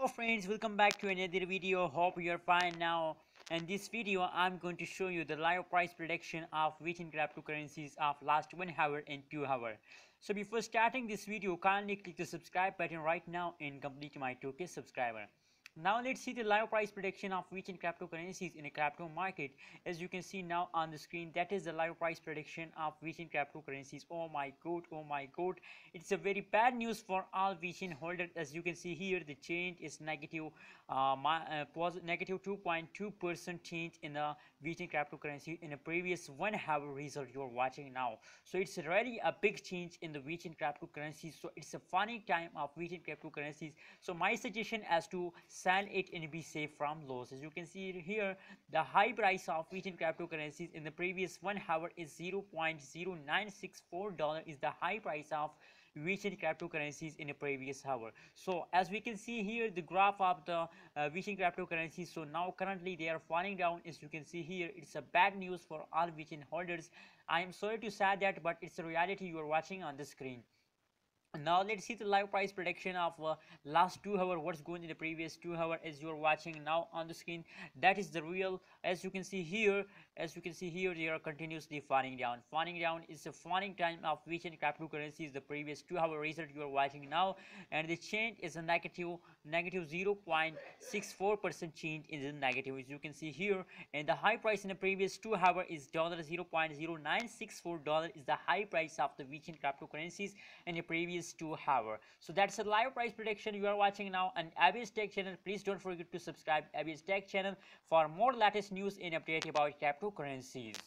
friends, welcome back to another video. Hope you're fine now. In this video I'm going to show you the live price prediction of Vechain cryptocurrencies of last 1 hour and 2 hour. So before starting this video, kindly click the subscribe button right now and complete my 2K subscriber. Now let's see the live price prediction of Vechain cryptocurrencies in a crypto market. As you can see now on the screen, that is the live price prediction of Vechain cryptocurrencies. Oh my god, it's a very bad news for all Vechain holders. As you can see here, the change is negative, negative 2.2% change in the Vechain cryptocurrency in a previous 1 hour result you're watching now. So it's really a big change in the Vechain cryptocurrencies. So it's a funny time of Vechain cryptocurrencies. So my suggestion as to sell it and be safe from loss. As you can see here, the high price of Vechain cryptocurrencies in the previous 1 hour is $0.0964 is the high price of Vechain cryptocurrencies in a previous hour. So as we can see here, the graph of the Vechain cryptocurrencies, so now currently they are falling down. As you can see here, it's a bad news for all Vechain holders. I am sorry to say that, but it's a reality you are watching on the screen. Now let's see the live price prediction of last 2 hour, what's going in the previous 2 hour. As you are watching now on the screen, that is the real. As you can see here, they are continuously falling down. Is the falling time of Vechain cryptocurrencies, the previous 2 hour result you are watching now, and the change is a negative 0.64% change in the negative. As you can see here, and the high price in the previous 2 hour is $0.0964 is the high price of the Vechain cryptocurrencies in the previous 2 hour. So that's a live price prediction you are watching now on Abby's Tech channel. Please don't forget to subscribe Abby's Tech channel for more latest news and update about cryptocurrencies.